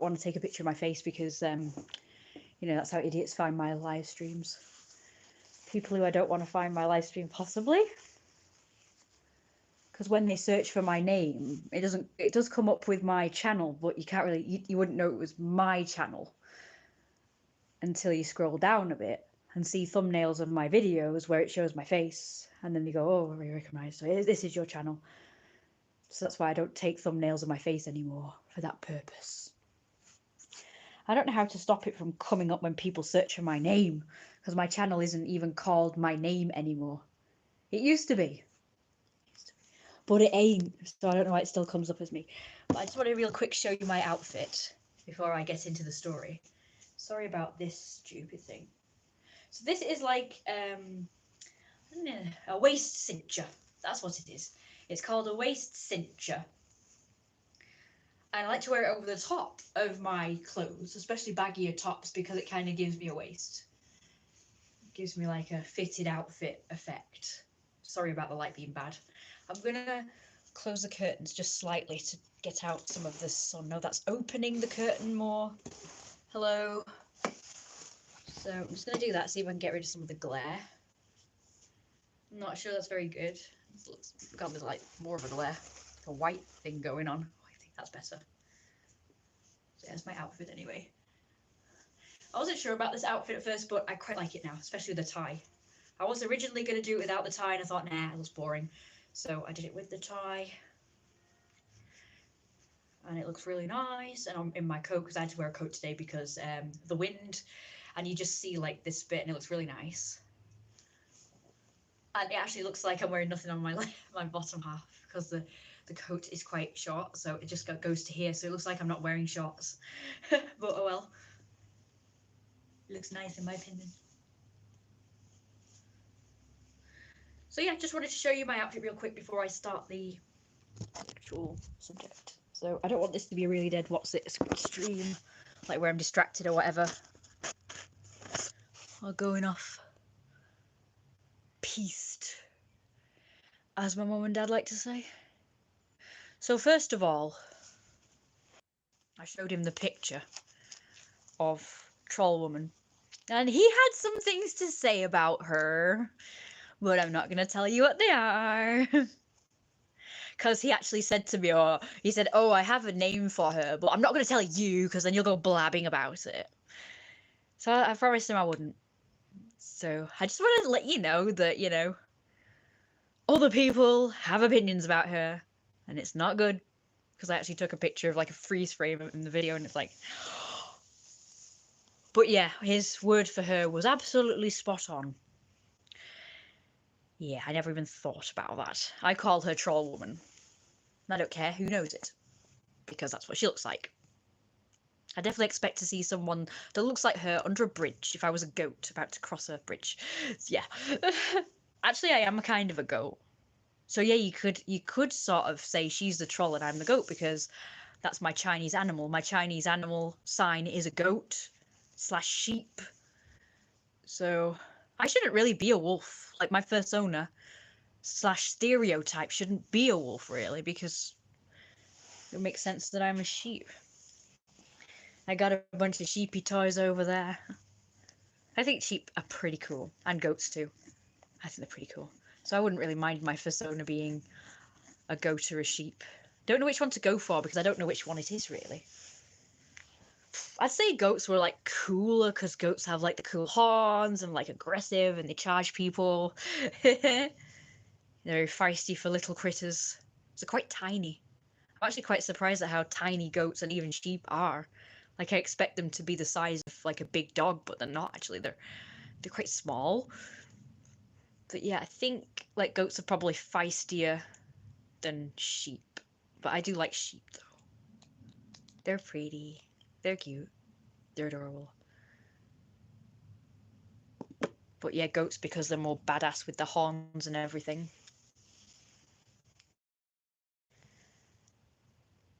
want to take a picture of my face because, you know, that's how idiots find my live streams. People who I don't want to find my live stream, possibly. Because when they search for my name, it does come up with my channel, but you can't really, you wouldn't know it was my channel until you scroll down a bit and see thumbnails of my videos where it shows my face, and then you go, oh, I recognize, so this is your channel. So that's why I don't take thumbnails of my face anymore for that purpose. I don't know how to stop it from coming up when people search for my name, because my channel isn't even called my name anymore. It used to be. But it ain't, so I don't know why it still comes up as me. But I just want to real quick show you my outfit before I get into the story. Sorry about this stupid thing. So this is like I don't know, a waist cincher. That's what it is. It's called a waist cincher. And I like to wear it over the top of my clothes, especially baggier tops, because it kind of gives me a waist. It gives me like a fitted outfit effect. Sorry about the light being bad. I'm gonna close the curtains just slightly to get out some of the sun. No, that's opening the curtain more. Hello. So I'm just gonna do that, see if I can get rid of some of the glare. I'm not sure that's very good. It looks got like more of a glare, like a white thing going on. I think that's better. So that's my outfit anyway. I wasn't sure about this outfit at first, but I quite like it now, especially with the tie. I was originally going to do it without the tie, and I thought, nah, it looks boring. So I did it with the tie. And it looks really nice. And I'm in my coat, because I had to wear a coat today because the wind. And you just see like this bit, and it looks really nice. And it actually looks like I'm wearing nothing on my my bottom half, because the coat is quite short, so it just goes to here. So it looks like I'm not wearing shorts. But oh well. It looks nice in my opinion. So yeah, just wanted to show you my outfit real quick before I start the actual subject. So I don't want this to be a really dead what's it stream, like where I'm distracted or whatever, or going off pieced, as my mum and dad like to say. So first of all, I showed him the picture of Troll Woman, and he had some things to say about her, but I'm not going to tell you what they are. Because he actually said to me, or he said, oh, I have a name for her, but I'm not going to tell you because then you'll go blabbing about it. So I promised him I wouldn't. So I just wanted to let you know that, you know, other people have opinions about her, and it's not good. Because I actually took a picture of like a freeze frame in the video, and it's like... But yeah, his word for her was absolutely spot on. Yeah, I never even thought about that. I call her Troll Woman. I don't care who knows it, because that's what she looks like. I definitely expect to see someone that looks like her under a bridge if I was a goat about to cross a bridge. Yeah. Actually, I am a kind of a goat. So yeah, you could sort of say she's the troll and I'm the goat, because that's my Chinese animal. My Chinese animal sign is a goat / sheep. So I shouldn't really be a wolf. Like my persona / stereotype shouldn't be a wolf really, because it makes sense that I'm a sheep. I got a bunch of sheepy toys over there. I think sheep are pretty cool, and goats too. I think they're pretty cool. So I wouldn't really mind my persona being a goat or a sheep. Don't know which one to go for, because I don't know which one it is really. I'd say goats were like cooler, because goats have like the cool horns and like aggressive, and they charge people. They're very feisty for little critters. They're quite tiny. I'm actually quite surprised at how tiny goats and even sheep are. Like I expect them to be the size of like a big dog, but they're not actually. They're quite small. But yeah, I think like goats are probably feistier than sheep. But I do like sheep though. They're pretty. They're cute. They're adorable. But yeah, goats because they're more badass with the horns and everything.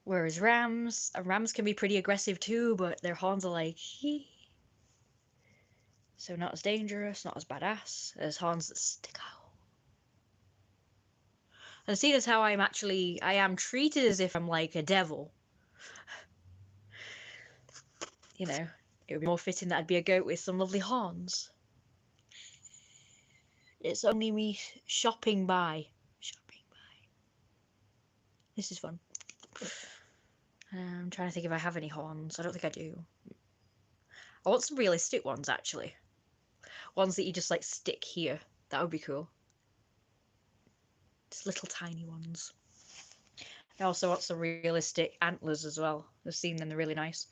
Whereas rams can be pretty aggressive too, but their horns are like, hee. So not as dangerous, not as badass as horns that stick out. And seeing as how I am treated as if I'm like a devil. you know, it would be more fitting that I'd be a goat with some lovely horns. It's only me shopping by. Shopping by. This is fun. I'm trying to think if I have any horns. I don't think I do. I want some realistic ones, actually. Ones that you just, like, stick here. That would be cool. Just little tiny ones. I also want some realistic antlers as well. I've seen them, they're really nice.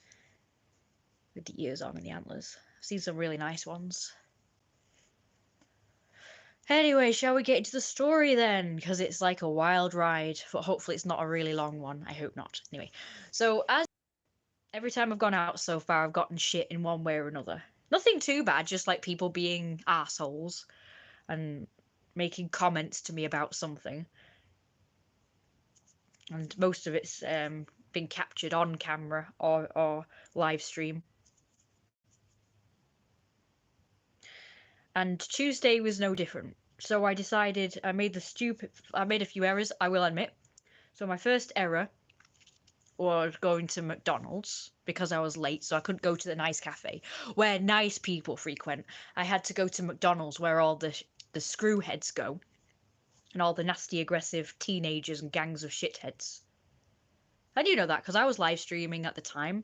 With the ears on and the antlers. I've seen some really nice ones. Anyway, shall we get into the story then? Because it's like a wild ride, but hopefully it's not a really long one. I hope not. Anyway, so as every time I've gone out so far, I've gotten shit in one way or another. Nothing too bad, just like people being assholes and making comments to me about something. And most of it's been captured on camera or live stream. And Tuesday was no different. So I decided I made a few errors, I will admit. So my first error was going to McDonald's because I was late, so I couldn't go to the nice cafe where nice people frequent. I had to go to McDonald's where all the screwheads go and all the nasty, aggressive teenagers and gangs of shitheads. I do know that because I was live streaming at the time.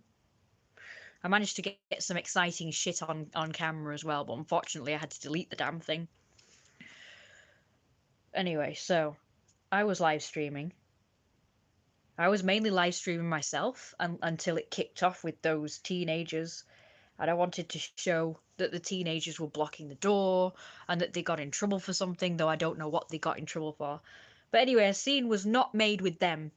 I managed to get some exciting shit on camera as well, but unfortunately I had to delete the damn thing. Anyway, so I was live streaming. I was mainly live streaming myself until it kicked off with those teenagers. And I wanted to show that the teenagers were blocking the door and that they got in trouble for something, though I don't know what they got in trouble for. But anyway, a scene was not made with them.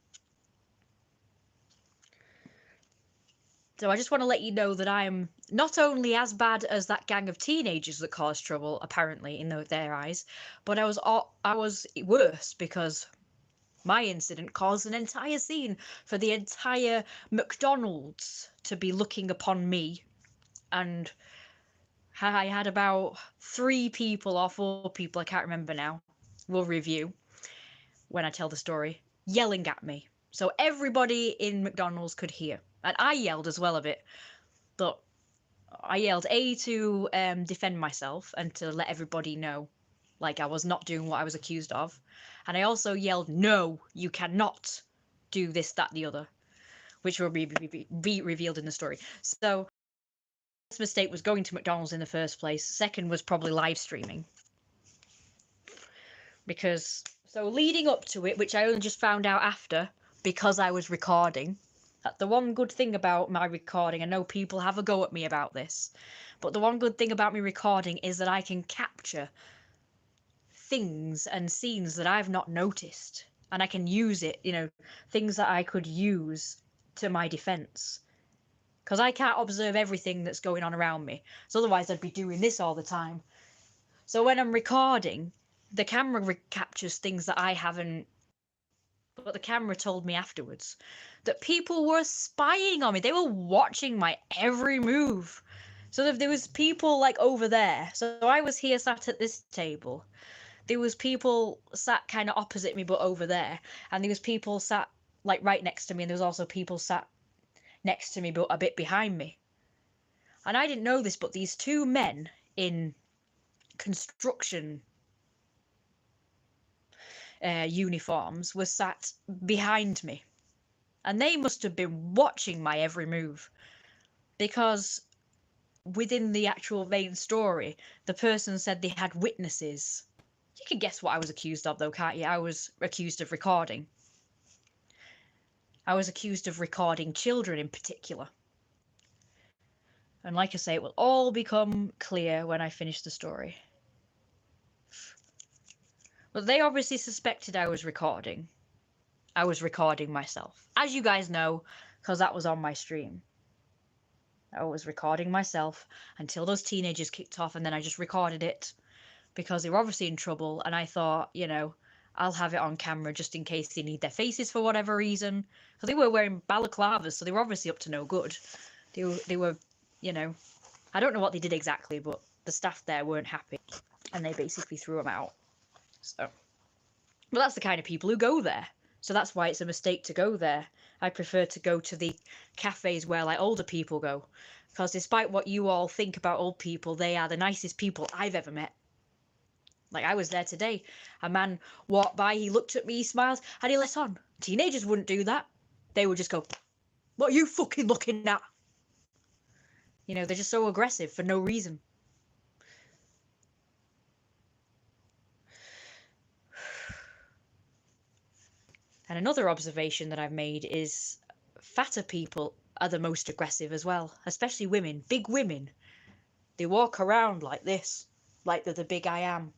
So I just want to let you know that I am not only as bad as that gang of teenagers that caused trouble, apparently, in their eyes, but I was worse because my incident caused an entire scene for the entire McDonald's to be looking upon me. And I had about 3 people or 4 people, I can't remember now, will review when I tell the story, yelling at me. So everybody in McDonald's could hear. And I yelled as well a bit. But I yelled to defend myself and to let everybody know, like, I was not doing what I was accused of. And I also yelled, no, you cannot do this, that, the other, which will be revealed in the story. So first mistake was going to McDonald's in the first place. Second was probably live streaming. Because, so leading up to it, which I only just found out after, because I was recording. That's the one good thing about my recording. I know people have a go at me about this, but the one good thing about me recording is that I can capture things and scenes that I've not noticed, and I can use it, things that I could use to my defense. Because I can't observe everything that's going on around me. So otherwise I'd be doing this all the time. So when I'm recording, the camera captures things that I haven't. But the camera told me afterwards that people were spying on me. They were watching my every move. So there was people like over there. So I was here sat at this table. There was people sat kind of opposite me, but over there. And there was people sat like right next to me. And there was also people sat next to me, but a bit behind me. And I didn't know this, but these 2 men in construction uniforms were sat behind me. And they must have been watching my every move. Because within the actual main story, the person said they had witnesses. You can guess what I was accused of, though, can't you? I was accused of recording. I was accused of recording children in particular. And like I say, it will all become clear when I finish the story. But they obviously suspected I was recording. I was recording myself. As you guys know, because that was on my stream. I was recording myself until those teenagers kicked off, and then I just recorded it because they were obviously in trouble, and I thought, I'll have it on camera just in case they need their faces for whatever reason. Because they were wearing balaclavas, so they were obviously up to no good. They were, I don't know what they did exactly, but the staff there weren't happy, and they basically threw them out. So, but that's the kind of people who go there. So that's why it's a mistake to go there. I prefer to go to the cafes where like older people go. Because despite what you all think about old people, they are the nicest people I've ever met. Like I was there today. A man walked by, he looked at me, he smiled, and he let on. Teenagers wouldn't do that. They would just go, "What are you fucking looking at?" You know, they're just so aggressive for no reason. And another observation that I've made is fatter people are the most aggressive as well, especially women, big women. They walk around like this, like they're the big I am.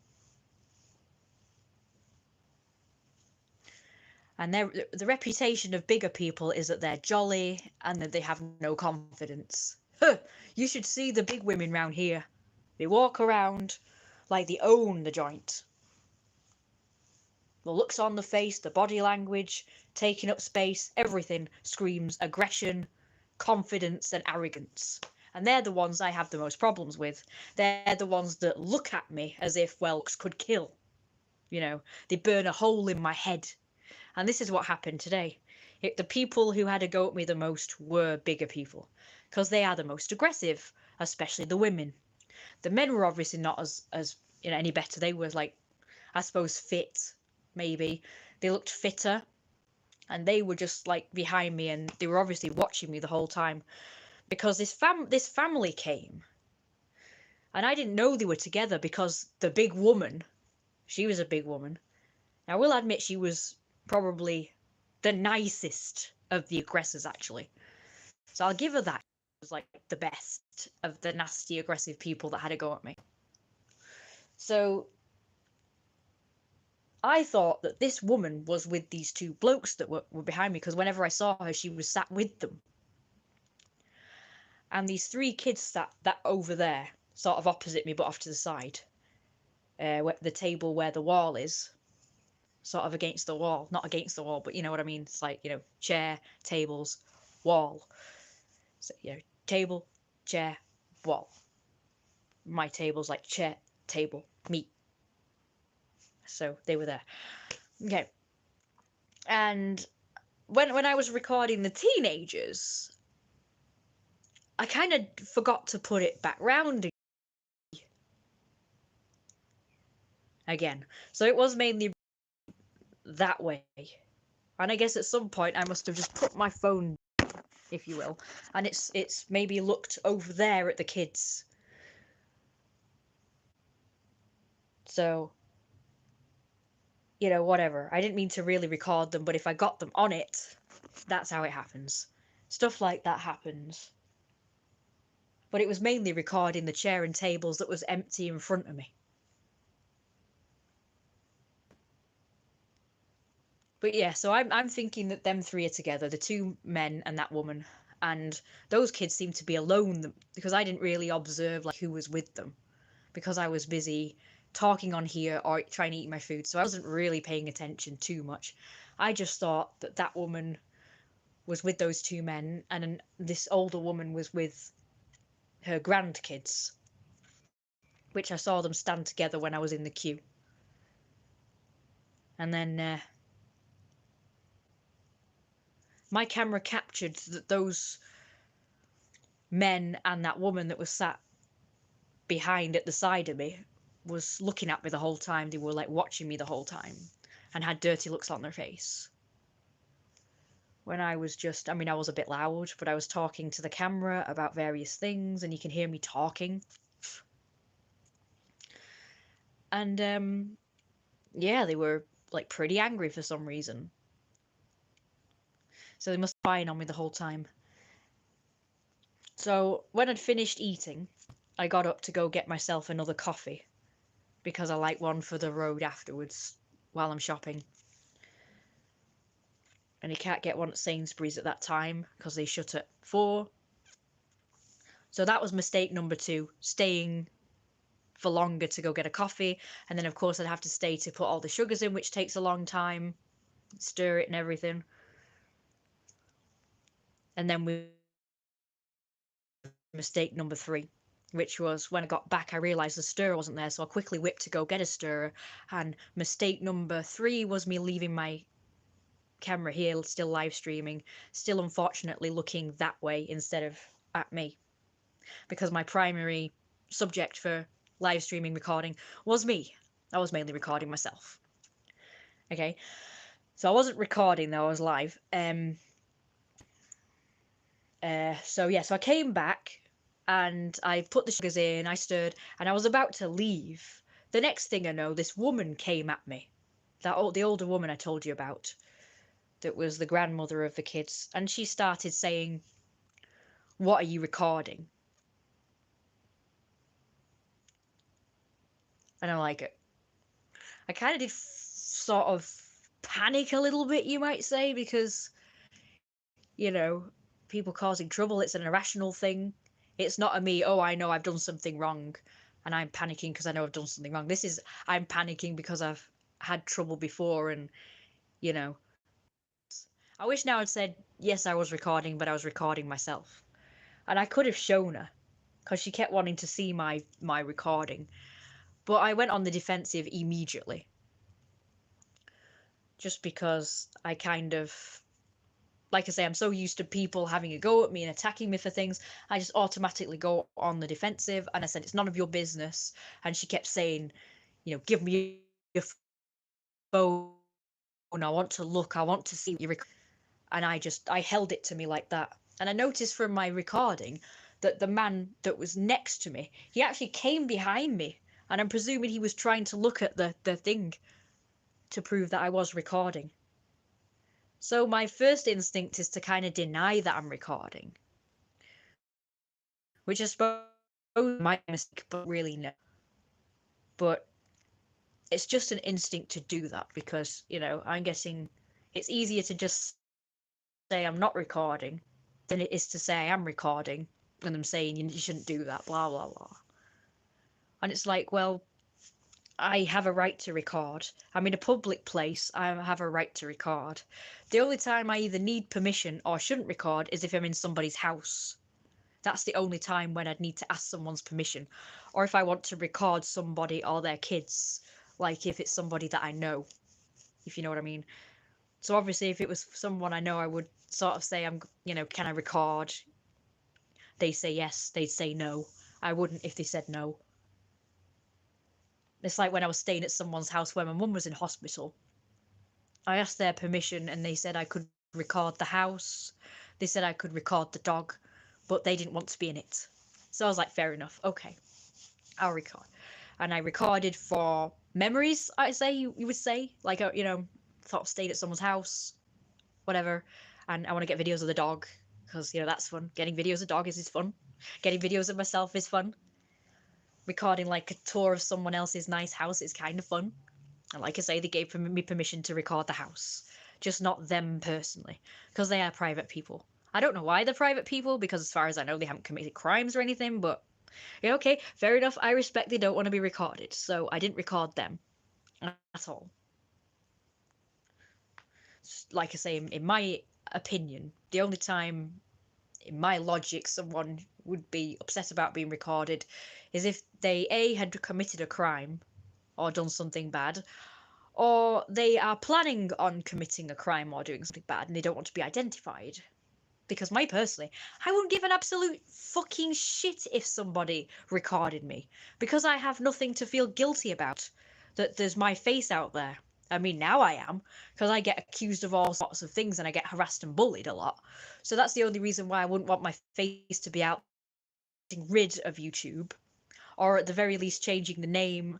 And the reputation of bigger people is that they're jolly and that they have no confidence. Huh, you should see the big women round here. They walk around like they own the joint. The looks on the face, the body language, taking up space, everything screams aggression, confidence, and arrogance. And they're the ones I have the most problems with. They're the ones that look at me as if, well, looks could kill. You know, they burn a hole in my head. And this is what happened today. The people who had to go at me the most were bigger people, because they are the most aggressive, especially the women. The men were obviously not as you know any better. They were like, I suppose, fit, maybe. They looked fitter, and they were just like behind me, and they were obviously watching me the whole time, because this family came, and I didn't know they were together because the big woman, she was a big woman. Now, I will admit she was probably the nicest of the aggressors, actually. So I'll give her that. She was like the best of the nasty, aggressive people that had a go at me. So I thought that this woman was with these two blokes that were behind me, because whenever I saw her, she was sat with them. And these three kids sat that over there, sort of opposite me, but off to the side. The table where the wall is, sort of against the wall. Not against the wall, but you know what I mean. It's like, you know, chair, tables, wall. So, you know, table, chair, wall. My table's like chair, table, me. So they were there. Okay. And when I was recording the teenagers, I kind of forgot to put it back round again. So it was mainly that way. And I guess at some point I must have just put my phone, if you will, and it's maybe looked over there at the kids. So, you know, whatever. I didn't mean to really record them, but if I got them on it, that's how it happens. Stuff like that happens. But it was mainly recording the chair and tables that was empty in front of me. But yeah, so I'm thinking that them three are together, the two men and that woman, and those kids seem to be alone because I didn't really observe like who was with them, because I was busy talking on here or trying to eat my food, so I wasn't really paying attention too much. I just thought that that woman was with those two men, and this older woman was with her grandkids, which I saw them stand together when I was in the queue. And then my camera captured that those men and that woman that was sat behind at the side of me was looking at me the whole time. They were like watching me the whole time and had dirty looks on their face. When I was just, I mean, I was a bit loud, but I was talking to the camera about various things, and you can hear me talking. And yeah, they were like pretty angry for some reason. So they must have been on me the whole time. So when I'd finished eating, I got up to go get myself another coffee, because I like one for the road afterwards while I'm shopping. And you can't get one at Sainsbury's at that time because they shut at 4. So that was mistake number 2, staying for longer to go get a coffee. And then of course I'd have to stay to put all the sugars in, which takes a long time, stir it and everything. And then mistake number 3, which was when I got back, I realised the stirrer wasn't there, so I quickly whipped to go get a stirrer. And mistake number 3 was me leaving my camera here, still live streaming, still unfortunately looking that way instead of at me, because my primary subject for live streaming recording was me. I was mainly recording myself. Okay, so I wasn't recording though, I was live. So yeah, so I came back and I put the sugars in, I stood, and I was about to leave. The next thing I know, this woman came at me. The older woman I told you about, that was the grandmother of the kids, and she started saying, "What are you recording?" And I'm like, I kind of did sort of panic a little bit, you might say, because, you know, people causing trouble, it's an irrational thing. It's not a me, oh, I know I've done something wrong and I'm panicking because I know I've done something wrong. This is, I'm panicking because I've had trouble before, and, you know, I wish now I'd said, yes, I was recording, but I was recording myself. And I could have shown her because she kept wanting to see my recording. But I went on the defensive immediately, just because I kind of, like I say, I'm so used to people having a go at me and attacking me for things. I just automatically go on the defensive. And I said, it's none of your business. And she kept saying, you know, give me your phone. I want to look. I want to see what you record. And I held it to me like that. And I noticed from my recording that the man that was next to me, he actually came behind me. And I'm presuming he was trying to look at the thing to prove that I was recording. So my first instinct is to kind of deny that I'm recording, which I suppose my mistake, but really no. But it's just an instinct to do that because, you know, I'm guessing it's easier to just say I'm not recording than it is to say I am recording and I'm saying you shouldn't do that, blah, blah, blah. And it's like, well, I have a right to record. I'm in a public place. I have a right to record. The only time I either need permission or shouldn't record is if I'm in somebody's house. That's the only time when I'd need to ask someone's permission. Or if I want to record somebody or their kids, like if it's somebody that I know, if you know what I mean. So obviously if it was someone I know, I would sort of say, you know, can I record? They say yes, they'd say no. I wouldn't if they said no. It's like when I was staying at someone's house where my mum was in hospital. I asked their permission and they said I could record the house. They said I could record the dog, but they didn't want to be in it. So I was like, fair enough. Okay, I'll record. And I recorded for memories, I say, you would say. Like, you know, sort of stayed at someone's house, whatever. And I want to get videos of the dog because, you know, that's fun. Getting videos of dog is fun. Getting videos of myself is fun. Recording like a tour of someone else's nice house is kind of fun. And like I say, they gave me permission to record the house, just not them personally, because they are private people. I don't know why they're private people, because as far as I know, they haven't committed crimes or anything, but yeah, okay, fair enough. I respect they don't want to be recorded, so I didn't record them at all. Like I say, in my opinion, the only time in my logic someone would be upset about being recorded is if they A, had committed a crime or done something bad, or they are planning on committing a crime or doing something bad and they don't want to be identified. Because my personally, I wouldn't give an absolute fucking shit if somebody recorded me, because I have nothing to feel guilty about that there's my face out there. I mean, now I am, because I get accused of all sorts of things and I get harassed and bullied a lot. So that's the only reason why I wouldn't want my face to be out, getting rid of YouTube, or at the very least changing the name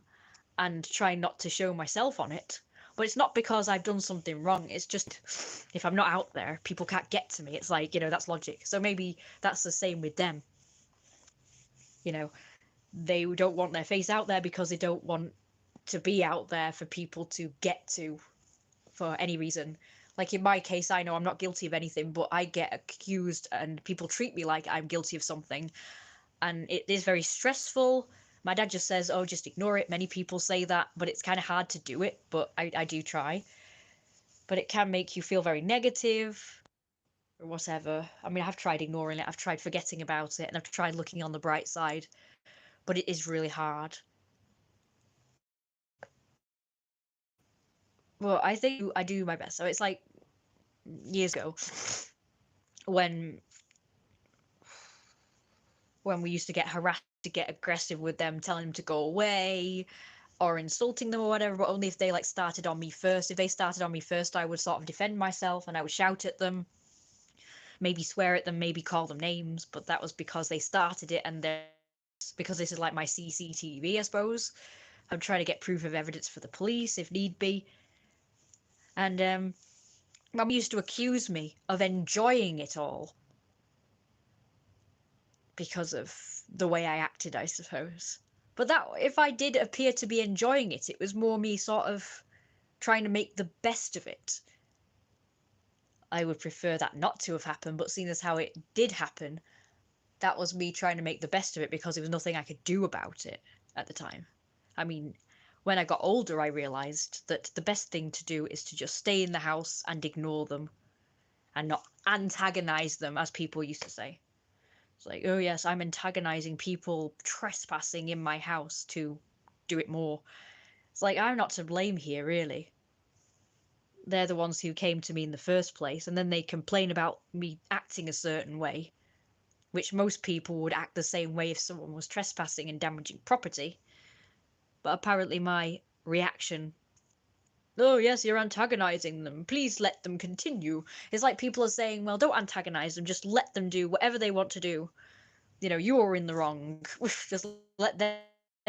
and try not to show myself on it. But it's not because I've done something wrong. It's just if I'm not out there, people can't get to me. It's like, you know, that's logic. So maybe that's the same with them. You know, they don't want their face out there because they don't want to be out there for people to get to for any reason. Like in my case, I know I'm not guilty of anything, but I get accused and people treat me like I'm guilty of something. And it is very stressful. My dad just says, oh, just ignore it. Many people say that, but it's kind of hard to do it, but I do try. But it can make you feel very negative or whatever. I mean, I've tried ignoring it, I've tried forgetting about it, and I've tried looking on the bright side, but it is really hard. Well, I think I do my best. So it's like years ago when we used to get harassed, to get aggressive with them, telling them to go away or insulting them or whatever, but only if they like started on me first. If they started on me first, I would sort of defend myself and I would shout at them, maybe swear at them, maybe call them names, but that was because they started it, and because this is like my CCTV, I suppose. I'm trying to get proof of evidence for the police if need be. And Mum used to accuse me of enjoying it all because of the way I acted, I suppose. But that, if I did appear to be enjoying it, it was more me sort of trying to make the best of it. I would prefer that not to have happened, but seeing as how it did happen, that was me trying to make the best of it because there was nothing I could do about it at the time. I mean, when I got older, I realised that the best thing to do is to just stay in the house and ignore them and not antagonise them, as people used to say. It's like, oh yes, I'm antagonising people trespassing in my house to do it more. It's like, I'm not to blame here, really. They're the ones who came to me in the first place, and then they complain about me acting a certain way, which most people would act the same way if someone was trespassing and damaging property. But apparently my reaction, oh yes, you're antagonizing them, please let them continue. It's like people are saying, well, don't antagonize them, just let them do whatever they want to do. You know, you're in the wrong. Just let them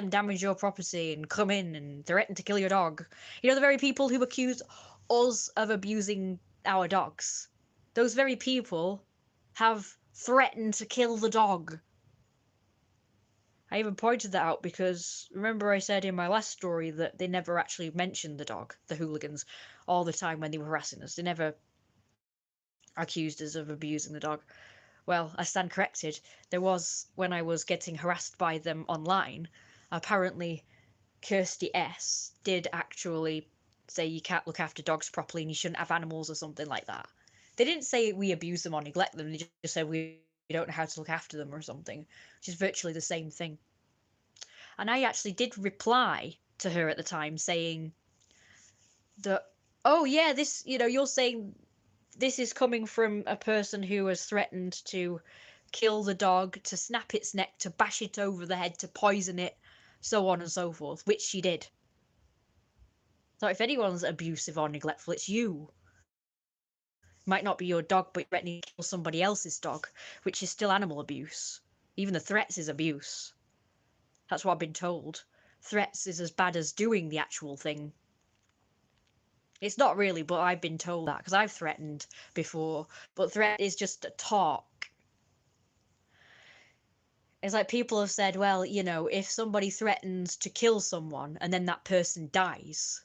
damage your property and come in and threaten to kill your dog. You know, the very people who accuse us of abusing our dogs. Those very people have threatened to kill the dog. I even pointed that out because remember I said in my last story that they never actually mentioned the dog, the hooligans, all the time when they were harassing us. They never accused us of abusing the dog. Well, I stand corrected. There was, when I was getting harassed by them online, apparently Kirsty S. did actually say you can't look after dogs properly and you shouldn't have animals or something like that. They didn't say we abuse them or neglect them, they just said we don't know how to look after them or something, which is virtually the same thing. And I actually did reply to her at the time saying that, oh yeah, this, you know, you're saying this is coming from a person who has threatened to kill the dog, to snap its neck, to bash it over the head, to poison it, so on and so forth, which she did. So if anyone's abusive or neglectful, it's you. Might not be your dog, but you're threatening to kill somebody else's dog, which is still animal abuse. Even the threats is abuse. That's what I've been told. Threats is as bad as doing the actual thing. It's not really, but I've been told that because I've threatened before. But threat is just a talk. It's like people have said, well, you know, if somebody threatens to kill someone and then that person dies,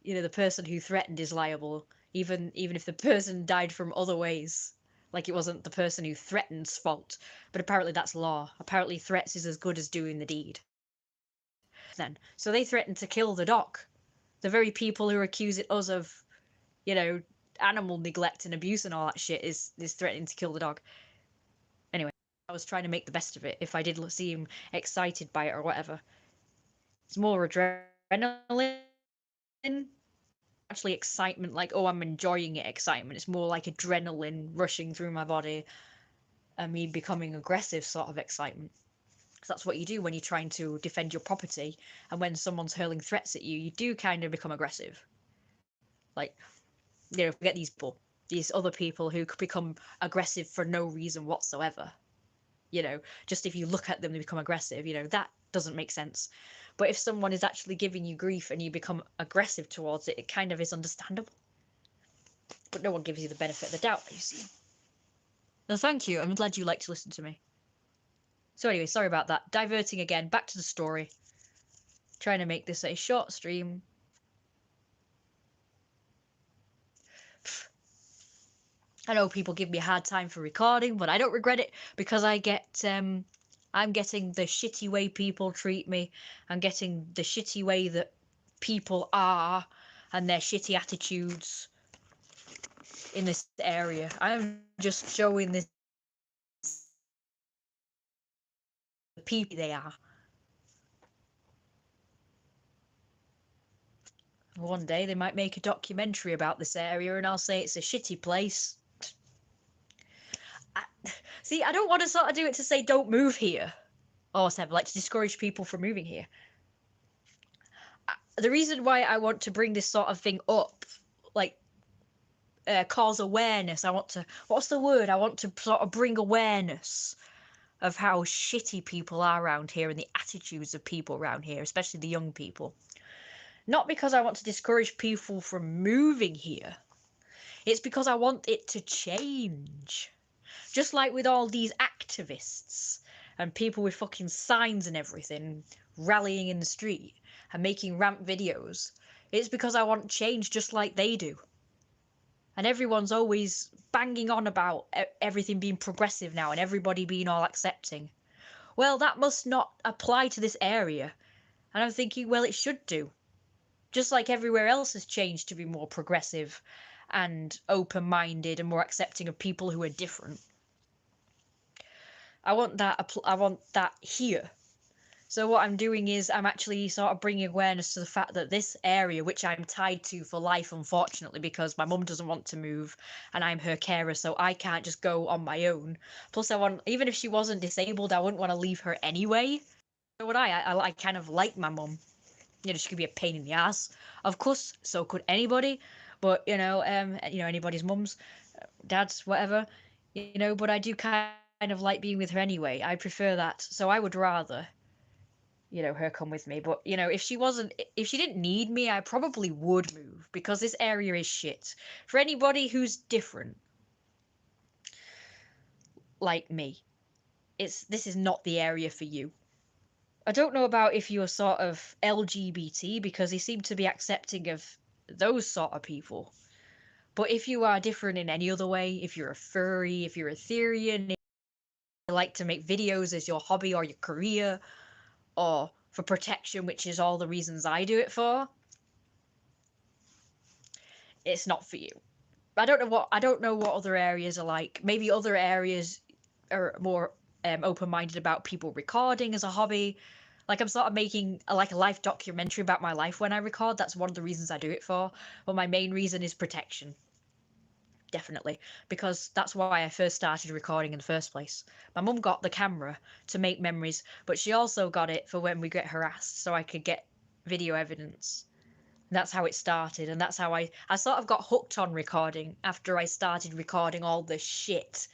you know, the person who threatened is liable, even if the person died from other ways. Like it wasn't the person who threatened's fault. But apparently that's law. Apparently threats is as good as doing the deed. Then. So they threatened to kill the dog. The very people who are accusing us of, you know, animal neglect and abuse and all that shit is threatening to kill the dog. Anyway, I was trying to make the best of it if I did seem excited by it or whatever. It's more adrenaline. Actually excitement, like, oh, I'm enjoying it excitement. It's more like adrenaline rushing through my body and me becoming aggressive sort of excitement. Because that's what you do when you're trying to defend your property and when someone's hurling threats at you, you do kind of become aggressive. Like, you know, forget these people, these other people who could become aggressive for no reason whatsoever. You know, just if you look at them, they become aggressive. You know, that doesn't make sense. But if someone is actually giving you grief and you become aggressive towards it, it kind of is understandable. But no one gives you the benefit of the doubt, you see. No, thank you. I'm glad you like to listen to me. So anyway, sorry about that. Diverting again. Back to the story. Trying to make this a short stream. I know people give me a hard time for recording, but I don't regret it because I get I'm getting the shitty way people treat me. I'm getting the shitty way that people are and their shitty attitudes in this area. I'm just showing this the people they are. One day they might make a documentary about this area and I'll say it's a shitty place. See, I don't want to sort of do it to say don't move here or whatever, like to discourage people from moving here. The reason why I want to bring this sort of thing up, like cause awareness, I want to, what's the word? I want to sort of bring awareness of how shitty people are around here and the attitudes of people around here, especially the young people. Not because I want to discourage people from moving here. It's because I want it to change. Just like with all these activists and people with fucking signs and everything rallying in the street and making rant videos. It's because I want change just like they do. And everyone's always banging on about everything being progressive now and everybody being all accepting. Well, that must not apply to this area. And I'm thinking, well, it should do. Just like everywhere else has changed to be more progressive and open-minded and more accepting of people who are different. I want that here. So what I'm doing is I'm actually sort of bringing awareness to the fact that this area, which I'm tied to for life, unfortunately, because my mum doesn't want to move and I'm her carer, so I can't just go on my own. Plus, even if she wasn't disabled, I wouldn't want to leave her anyway. So would I kind of like my mum. You know, she could be a pain in the ass. Of course, so could anybody. But anybody's mums, dads, whatever. But I do kind of like being with her anyway. I prefer that. So I would rather her come with me. But if she didn't need me, I probably would move because this area is shit for anybody who's different like me. This is not the area for you. I don't know about if you're sort of LGBT because they seem to be accepting of those sort of people. But if you are different in any other way, if you're a furry, if you're a Ethereum, if you like to make videos as your hobby or your career, or for protection, which is all the reasons I do it for, it's not for you. I don't know what other areas are like. Maybe other areas are more open-minded about people recording as a hobby. Like I'm sort of making a life documentary about my life when I record. That's one of the reasons I do it for. But my main reason is protection. Definitely, because that's why I first started recording in the first place. My mum got the camera to make memories, but she also got it for when we get harassed, so I could get video evidence. That's how it started, and that's how I sort of got hooked on recording after I started recording all the shit,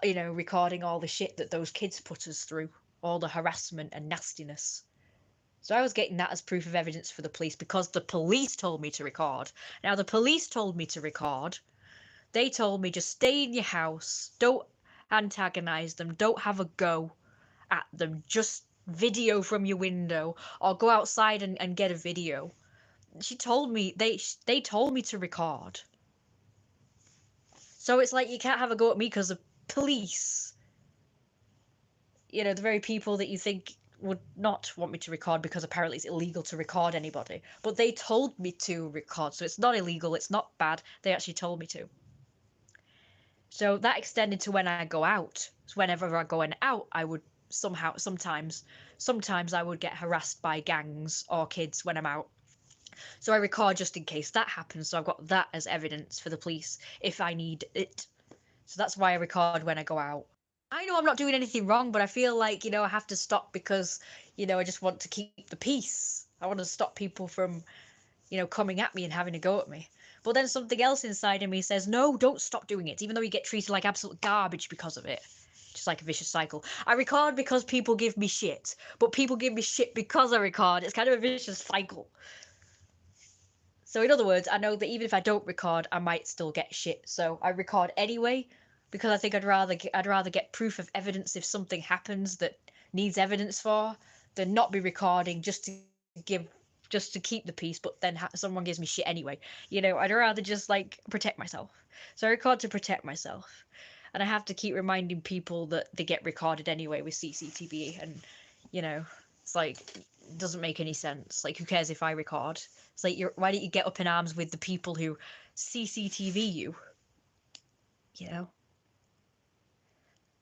recording all the shit that those kids put us through, all the harassment and nastiness. So I was getting that as proof of evidence for the police because the police told me to record. Now, the police told me to record. They told me just stay in your house, don't antagonize them, don't have a go at them, just video from your window or go outside and get a video. She told me they told me to record. So it's like you can't have a go at me because the police, the very people that you think would not want me to record because apparently it's illegal to record anybody, but they told me to record, so it's not illegal, it's not bad, they actually told me to. So that extended to when I go out. So whenever I go out, I would sometimes I would get harassed by gangs or kids when I'm out. So I record just in case that happens. So I've got that as evidence for the police if I need it. So that's why I record when I go out. I know I'm not doing anything wrong, but I feel like, I have to stop because, I just want to keep the peace. I want to stop people from, coming at me and having a go at me. But then something else inside of me says, no, don't stop doing it, even though you get treated like absolute garbage because of it. Just like a vicious cycle. I record because people give me shit, but people give me shit because I record. It's kind of a vicious cycle. So in other words, I know that even if I don't record, I might still get shit. So I record anyway because I think I'd rather get proof of evidence if something happens that needs evidence for than not be recording just to keep the peace, but then someone gives me shit anyway. I'd rather just protect myself. So I record to protect myself, and I have to keep reminding people that they get recorded anyway with CCTV, and it's like it doesn't make any sense. Like, who cares if I record? It's like, why don't you get up in arms with the people who CCTV you?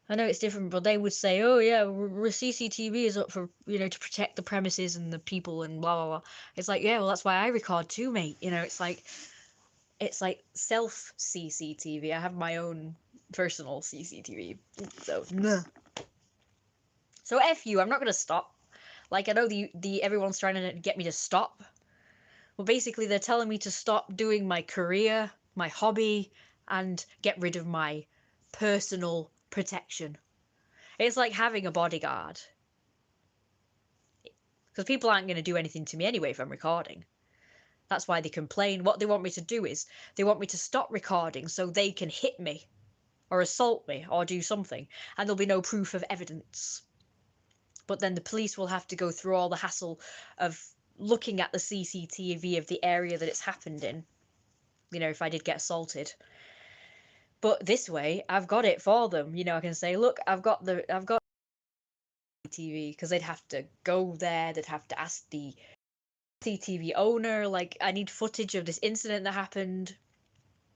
I know it's different, but they would say, "Oh yeah, CCTV is up for to protect the premises and the people and blah blah blah." It's like, yeah, well that's why I record too, mate. It's like self CCTV. I have my own personal CCTV. So so F you. I'm not gonna stop. Like I know the everyone's trying to get me to stop. Well, basically they're telling me to stop doing my career, my hobby, and get rid of my personal protection. It's like having a bodyguard. Because people aren't going to do anything to me anyway if I'm recording. That's why they complain. What they want me to do is they want me to stop recording so they can hit me or assault me or do something, and there'll be no proof of evidence. But then the police will have to go through all the hassle of looking at the CCTV of the area that it's happened in, if I did get assaulted. But this way, I've got it for them. I can say, look, I've got TV, because they'd have to go there, they'd have to ask the CCTV owner, like, I need footage of this incident that happened,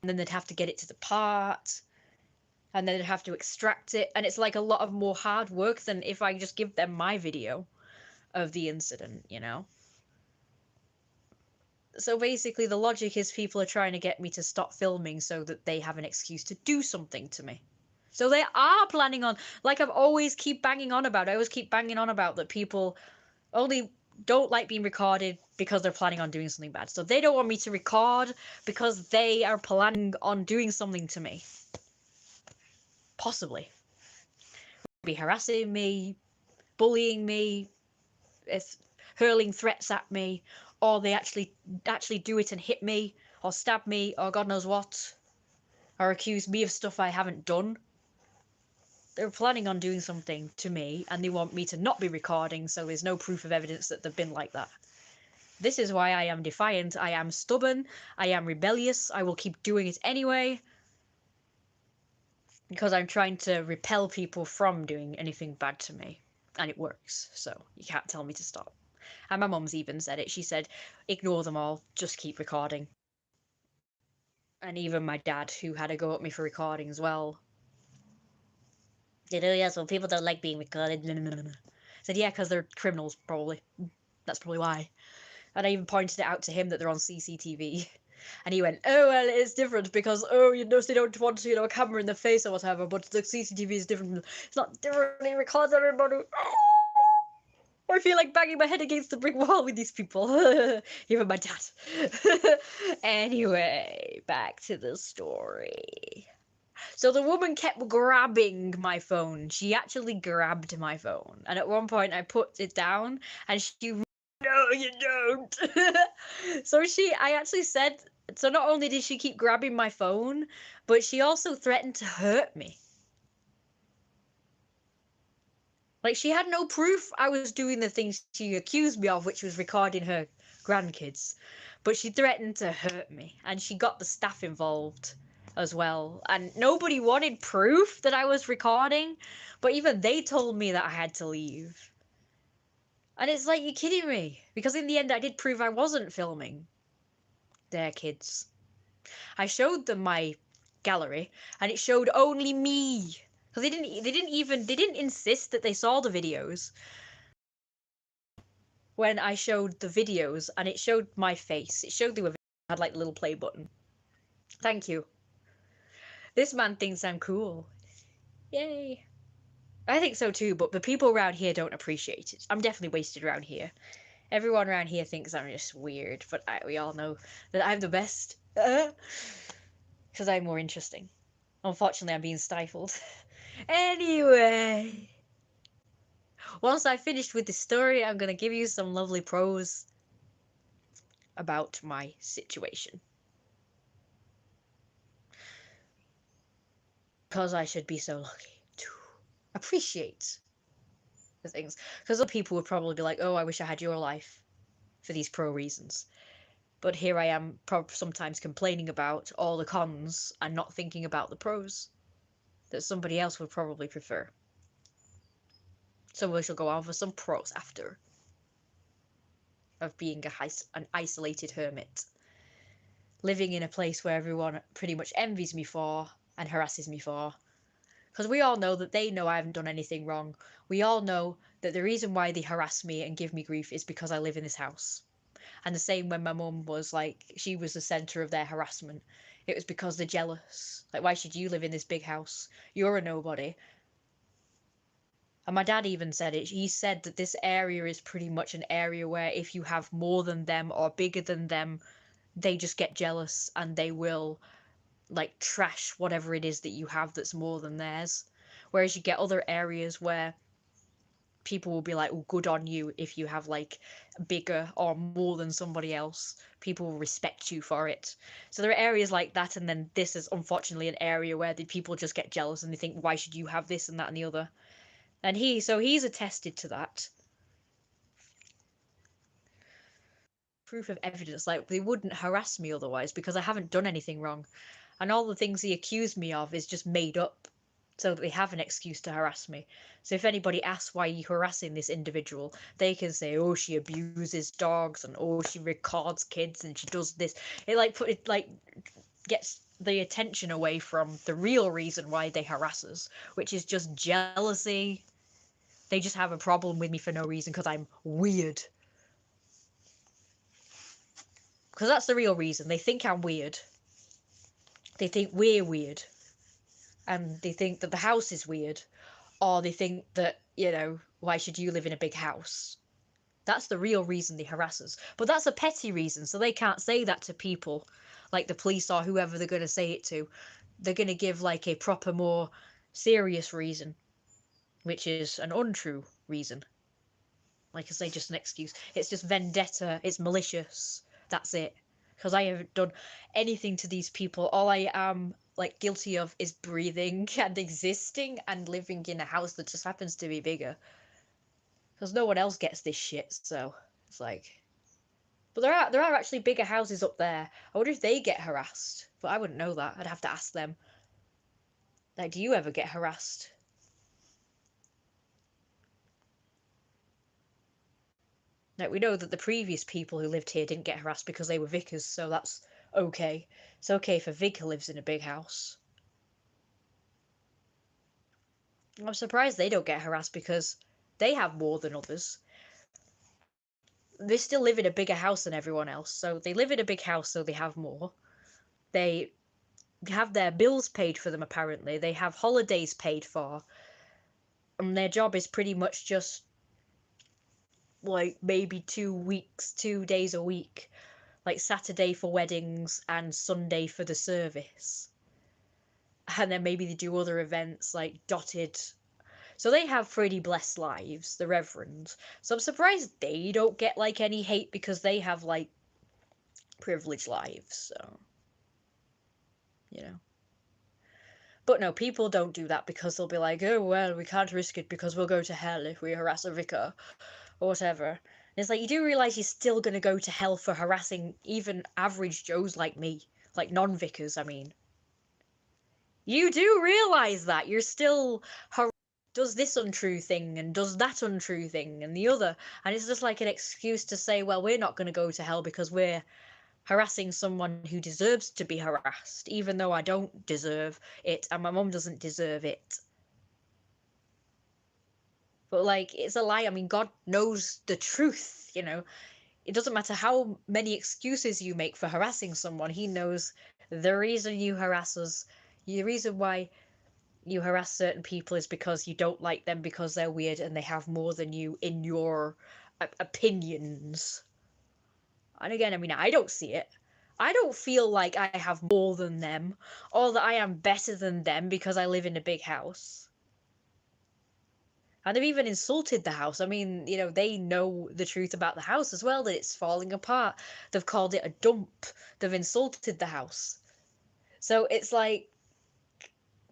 and then they'd have to get it to the part, and then they'd have to extract it, and it's like a lot of more hard work than if I just give them my video of the incident. So basically the logic is people are trying to get me to stop filming so that they have an excuse to do something to me. So they are planning on, like I've always keep banging on about, I always keep banging on about that people only don't like being recorded because they're planning on doing something bad. So they don't want me to record because they are planning on doing something to me. Possibly. Be harassing me, bullying me, hurling threats at me, or they actually do it and hit me, or stab me, or God knows what, or accuse me of stuff I haven't done. They're planning on doing something to me, and they want me to not be recording, so there's no proof of evidence that they've been like that. This is why I am defiant, I am stubborn, I am rebellious, I will keep doing it anyway, because I'm trying to repel people from doing anything bad to me, and it works, so you can't tell me to stop. And my mum's even said it. She said, ignore them all, just keep recording. And even my dad, who had a go at me for recording as well, said, oh yeah, so people don't like being recorded. Said, yeah, because they're criminals, probably. That's probably why. And I even pointed it out to him that they're on CCTV. And he went, oh, well, it's different because, they don't want, a camera in the face or whatever, but the CCTV is different. It's not different, it records everybody. I feel like banging my head against the brick wall with these people. Even my dad. Anyway, back to the story. So the woman kept grabbing my phone. She actually grabbed my phone. And at one point I put it down and she, no, you don't. So I actually said, so not only did she keep grabbing my phone, but she also threatened to hurt me. Like, she had no proof I was doing the things she accused me of, which was recording her grandkids. But she threatened to hurt me, and she got the staff involved as well. And nobody wanted proof that I was recording, but even they told me that I had to leave. And it's like, you're kidding me. Because in the end, I did prove I wasn't filming their kids. I showed them my gallery, and it showed only me. Because they didn't insist that they saw the videos. When I showed the videos, and it showed my face. It showed the had like the little play button. Thank you. This man thinks I'm cool. Yay. I think so too, but the people around here don't appreciate it. I'm definitely wasted around here. Everyone around here thinks I'm just weird, but we all know that I'm the best. Because I'm more interesting. Unfortunately, I'm being stifled. Anyway. Once I've finished with the story, I'm going to give you some lovely prose about my situation. Because I should be so lucky to appreciate the things. Because other people would probably be like, oh, I wish I had your life for these pro reasons. But here I am sometimes complaining about all the cons and not thinking about the pros that somebody else would probably prefer. So we shall go on for some pros after. Of being an isolated hermit. Living in a place where everyone pretty much envies me for and harasses me for. Because we all know that they know I haven't done anything wrong. We all know that the reason why they harass me and give me grief is because I live in this house. And the same when my mum was like, she was the centre of their harassment. It was because they're jealous. Like, why should you live in this big house? You're a nobody. And my dad even said it. He said that this area is pretty much an area where if you have more than them or bigger than them, they just get jealous and they will like trash whatever it is that you have that's more than theirs. Whereas you get other areas where people will be like, oh, good on you if you have like bigger or more than somebody else. People will respect you for it. So there are areas like that, and then this is unfortunately an area where the people just get jealous and they think, why should you have this and that and the other? And he's attested to that. Proof of evidence, like they wouldn't harass me otherwise because I haven't done anything wrong. And all the things he accused me of is just made up so that they have an excuse to harass me. So if anybody asks why you're harassing this individual, they can say, oh, she abuses dogs and oh, she records kids and she does this. It gets the attention away from the real reason why they harass us, which is just jealousy. They just have a problem with me for no reason because I'm weird. Because that's the real reason. They think I'm weird. They think we're weird. And they think that the house is weird. Or they think that, why should you live in a big house? That's the real reason they harass us. But that's a petty reason, so they can't say that to people, like the police or whoever they're going to say it to. They're going to give like a proper, more serious reason, which is an untrue reason. Like I say, just an excuse. It's just vendetta. It's malicious. That's it. Because I haven't done anything to these people. All I am like guilty of is breathing and existing and living in a house that just happens to be bigger. Because no one else gets this shit. So it's like, but there are actually bigger houses up there. I wonder if they get harassed. But I wouldn't know that. I'd have to ask them. Like, do you ever get harassed? Like, we know that the previous people who lived here didn't get harassed because they were vicars, so that's okay. It's okay if a vicar lives in a big house. I'm surprised they don't get harassed because they have more than others. They still live in a bigger house than everyone else, so they live in a big house, so they have more. They have their bills paid for them, apparently. They have holidays paid for. And their job is pretty much just like maybe 2 days a week, like Saturday for weddings and Sunday for the service. And then maybe they do other events like dotted. So they have pretty blessed lives, the reverends. So I'm surprised they don't get like any hate because they have like privileged lives. So, you know. But no, people don't do that because they'll be like, oh, well, we can't risk it because we'll go to hell if we harass a vicar or whatever. And it's like, you do realise you're still going to go to hell for harassing even average Joes like me, like non-vicars, I mean. You do realise that you're still does this untrue thing and does that untrue thing and the other. And it's just like an excuse to say, well, we're not going to go to hell because we're harassing someone who deserves to be harassed, even though I don't deserve it and my mum doesn't deserve it. But like, it's a lie. I mean, God knows the truth, It doesn't matter how many excuses you make for harassing someone, He knows the reason you harass us. The reason why you harass certain people is because you don't like them because they're weird and they have more than you in your opinions. And again, I mean, I don't see it. I don't feel like I have more than them or that I am better than them because I live in a big house. And they've even insulted the house. I mean, they know the truth about the house as well, that it's falling apart. They've called it a dump. They've insulted the house. So it's like,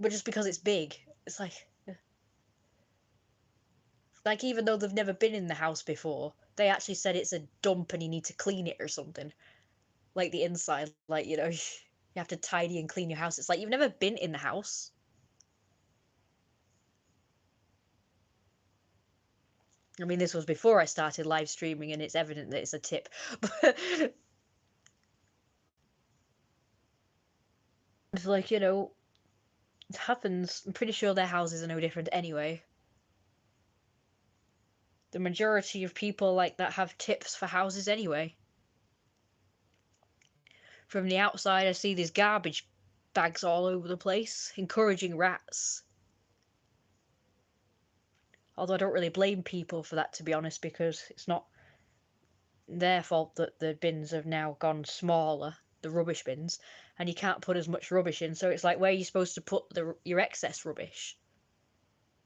but just because it's big, it's like even though they've never been in the house before, they actually said it's a dump and you need to clean it or something. Like the inside, like, you have to tidy and clean your house. It's like you've never been in the house. I mean, this was before I started live streaming, and it's evident that it's a tip. But it's like, happens. I'm pretty sure their houses are no different anyway. The majority of people like that have tips for houses anyway. From the outside, I see these garbage bags all over the place, encouraging rats. Although I don't really blame people for that, to be honest, because it's not their fault that the bins have now gone smaller, the rubbish bins, and you can't put as much rubbish in. So it's like, where are you supposed to put your excess rubbish?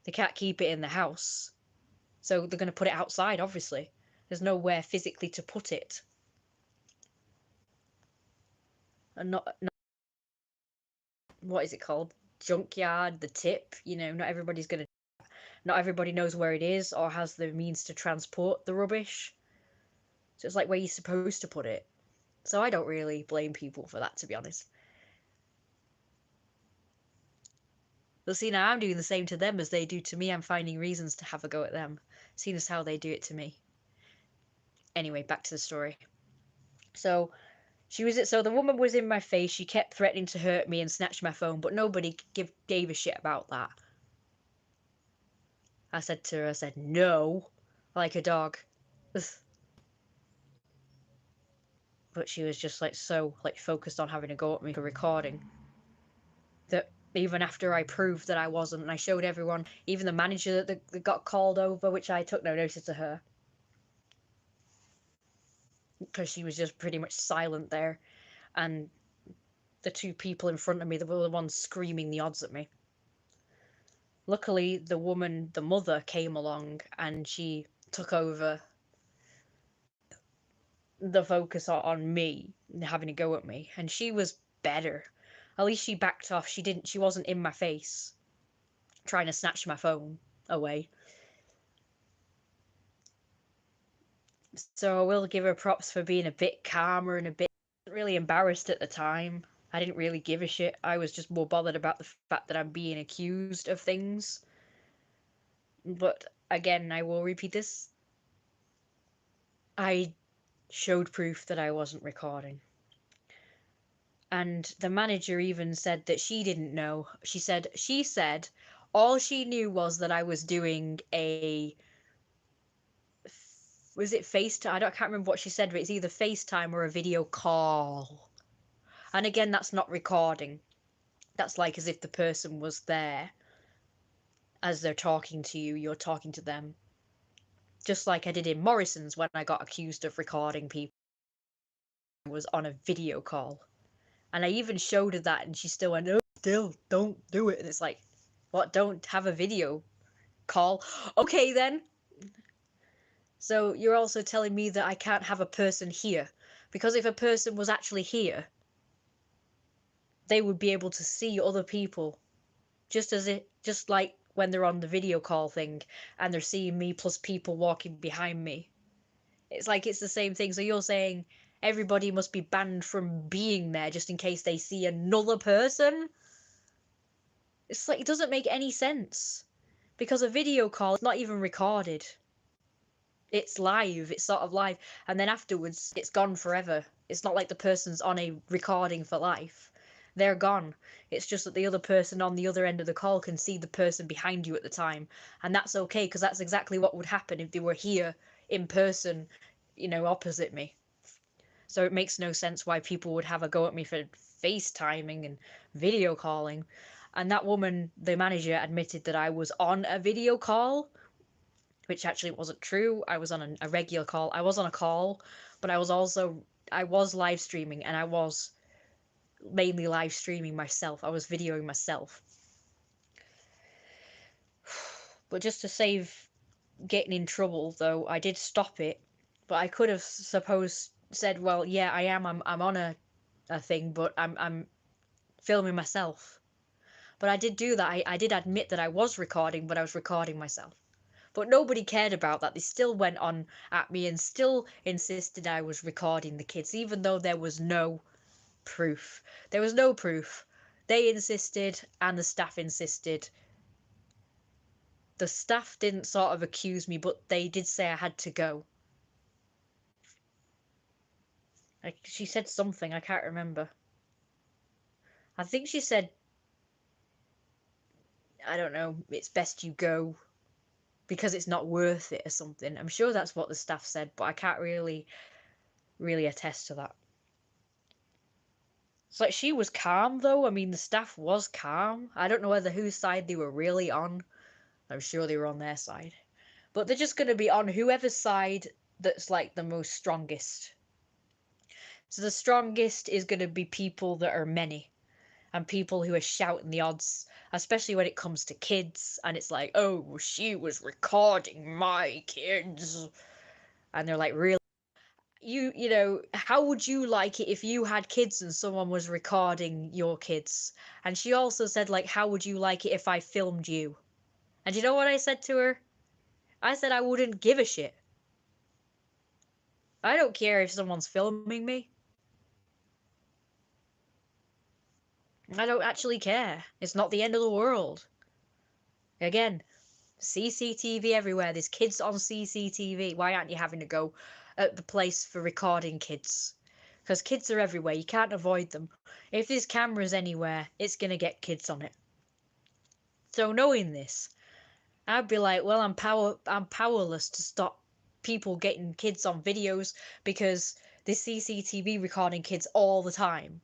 They can't keep it in the house. So they're going to put it outside, obviously. There's nowhere physically to put it. And not what is it called? Junkyard, the tip. Not everybody's going to. Not everybody knows where it is or has the means to transport the rubbish. So it's like where you're supposed to put it. So I don't really blame people for that, to be honest. But see, now I'm doing the same to them as they do to me. I'm finding reasons to have a go at them, seeing as how they do it to me. Anyway, back to the story. So the woman was in my face. She kept threatening to hurt me and snatch my phone, but nobody gave a shit about that. I said to her, no, like a dog. But she was just so focused on having a go at me for recording that even after I proved that I wasn't, and I showed everyone, even the manager that got called over, which I took no notice of her, because she was just pretty much silent there, and the two people in front of me, they were the ones screaming the odds at me. Luckily, the mother came along, and she took over the focus on me, having a go at me, and she was better. At least she backed off. She wasn't in my face, trying to snatch my phone away. So I will give her props for being a bit calmer and a bit really embarrassed at the time. I didn't really give a shit. I was just more bothered about the fact that I'm being accused of things. But again, I will repeat this. I showed proof that I wasn't recording. And the manager even said that she didn't know. She said all she knew was that I was doing was it FaceTime? I can't remember what she said, but it's either FaceTime or a video call. And again, that's not recording. That's like as if the person was there. As they're talking to you, you're talking to them. Just like I did in Morrison's when I got accused of recording people. I was on a video call. And I even showed her that, and she still went, "No, still, don't do it." And it's like, what? Don't have a video call? Okay, then. So you're also telling me that I can't have a person here. Because if a person was actually here, they would be able to see other people. Just like when they're on the video call thing, and they're seeing me plus people walking behind me. It's like it's the same thing. So you're saying everybody must be banned from being there just in case they see another person? It's like it doesn't make any sense. Because a video call is not even recorded. It's live, it's sort of live, and then afterwards it's gone forever. It's not like the person's on a recording for life. They're gone. It's just that the other person on the other end of the call can see the person behind you at the time. And that's okay, because that's exactly what would happen if they were here in person, opposite me. So it makes no sense why people would have a go at me for FaceTiming and video calling. And that woman, the manager, admitted that I was on a video call, which actually wasn't true. I was on a regular call. I was on a call, but I was live streaming, and I was mainly live streaming myself. I was videoing myself. But just to save getting in trouble, though, I did stop it. But I could have said, well, yeah, I am. I'm on a thing, but I'm filming myself. But I did do that. I did admit that I was recording, but I was recording myself. But nobody cared about that. They still went on at me and still insisted I was recording the kids, even though there was no proof. There was no proof. They insisted, and the staff insisted. The staff didn't sort of accuse me, but they did say I had to go. She said something, I can't remember. I think she said I don't know, it's best you go because it's not worth it or something. I'm sure that's what the staff said, but I can't really attest to that. It's like she was calm though. I mean, the staff was calm. I don't know whether whose side they were really on. I'm sure they were on their side. But they're just going to be on whoever's side that's like the most strongest. So the strongest is going to be people that are many and people who are shouting the odds, especially when it comes to kids. And it's like, oh, she was recording my kids. And they're like, really? You know, how would you like it if you had kids and someone was recording your kids? And she also said, like, how would you like it if I filmed you? And you know what I said to her? I said I wouldn't give a shit. I don't care if someone's filming me. I don't actually care. It's not the end of the world. Again, CCTV everywhere. There's kids on CCTV. Why aren't you having to go at the place for recording kids? Because kids are everywhere. You can't avoid them. If there's cameras anywhere, it's going to get kids on it. So knowing this, I'd be like, well, I'm powerless to stop people getting kids on videos because there's CCTV recording kids all the time.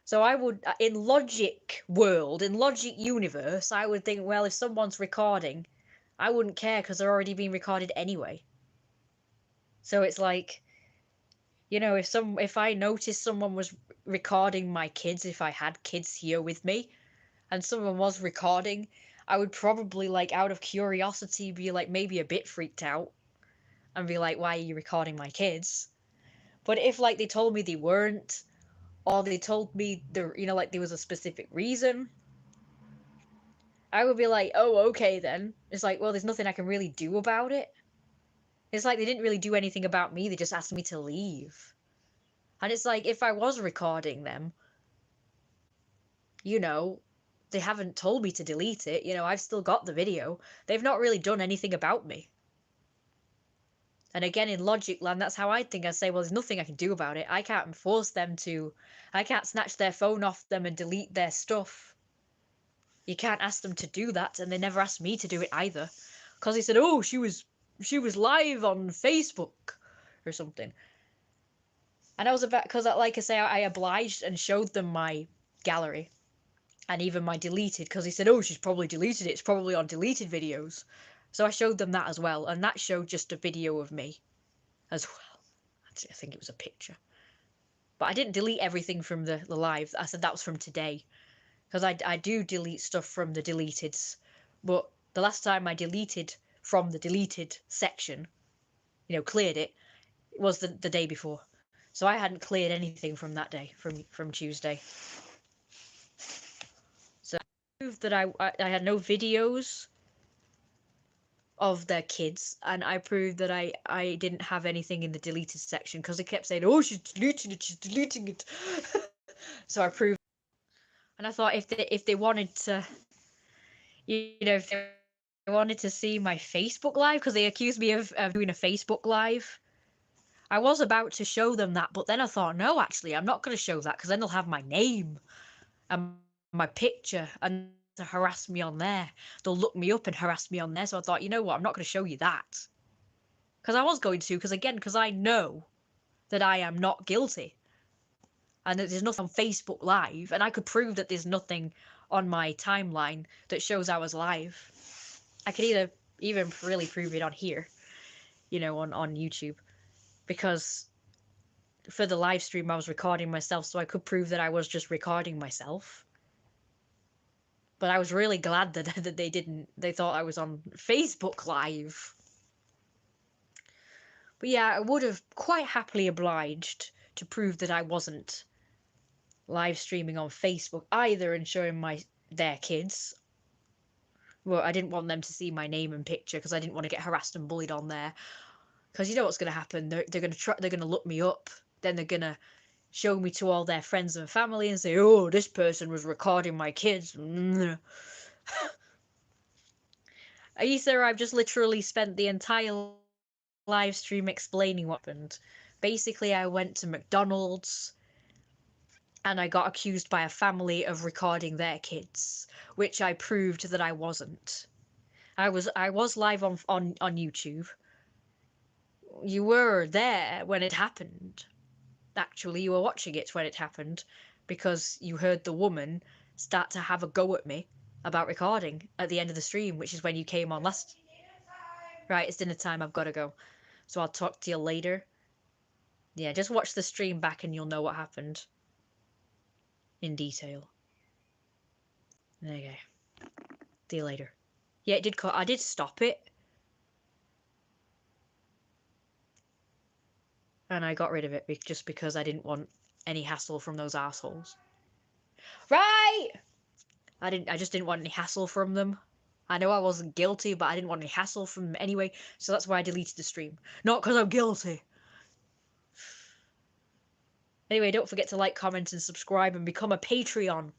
So I would, in logic world, in logic universe, I would think, well, if someone's recording, I wouldn't care because they're already being recorded anyway. So it's like, you know, if I noticed someone was recording my kids, if I had kids here with me, and someone was recording, I would probably, like, out of curiosity, be like maybe a bit freaked out and be like, why are you recording my kids? But if, like, they told me they weren't, or they told me there, you know, like there was a specific reason, I would be like, oh, okay then. It's like, well, there's nothing I can really do about it. It's like they didn't really do anything about me, they just asked me to leave. And it's like, if I was recording them, you know, they haven't told me to delete it. You know, I've still got the video. They've not really done anything about me. And again, in logic land, that's how I think. I say, well, there's nothing I can do about it. I can't force them to, I can't snatch their phone off them and delete their stuff. You can't ask them to do that, and they never asked me to do it either. Because they said, oh, she was live on Facebook or something. And I was about, because like I say, I obliged and showed them my gallery and even my deleted, because he said, oh, she's probably deleted it. It's probably on deleted videos. So I showed them that as well, and that showed just a video of me as well. I think it was a picture. But I didn't delete everything from the live. I said that was from today. Because I do delete stuff from the deleteds. But the last time I deleted from the deleted section, you know, cleared it, was the day before. So I hadn't cleared anything from that day, from Tuesday. So I proved that I had no videos of their kids, and I proved that I didn't have anything in the deleted section because they kept saying, oh, she's deleting it. So I proved, and I thought if they wanted to, you know, if they wanted to see my Facebook live, because they accused me of doing a Facebook live, I was about to show them that, but then I thought, no, actually, I'm not going to show that because then they'll have my name and my picture and to harass me on there. They'll look me up and harass me on there. So I thought, you know what, I'm not going to show you that. Because I was going to, because I know that I am not guilty. And that there's nothing on Facebook Live. And I could prove that there's nothing on my timeline that shows I was live. I could even really prove it on here, you know, on YouTube. Because for the live stream, I was recording myself, so I could prove that I was just recording myself. But I was really glad that, that they thought I was on Facebook Live. But yeah, I would have quite happily obliged to prove that I wasn't live streaming on Facebook either and showing their kids. Well, I didn't want them to see my name and picture because I didn't want to get harassed and bullied on there. Because you know what's going to happen? They're going to look me up. Then they're going to show me to all their friends and family and say, oh, this person was recording my kids. Ether, I've just literally spent the entire live stream explaining what happened. Basically, I went to McDonald's and I got accused by a family of recording their kids, which I proved that I wasn't. I was live on YouTube. You were there when it happened. Actually, you were watching it when it happened because you heard the woman start to have a go at me about recording at the end of the stream, which is when you came on last. Right, it's dinner time. I've got to go. So I'll talk to you later. Yeah, just watch the stream back and you'll know what happened in detail. There you go. See you later. Yeah, it did cut. I did stop it. And I got rid of it just because I didn't want any hassle from those assholes. Right! I just didn't want any hassle from them. I know I wasn't guilty, but I didn't want any hassle from them anyway, so that's why I deleted the stream. Not because I'm guilty. Anyway, don't forget to like, comment, and subscribe, and become a Patreon.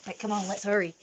Right, come on, let's hurry.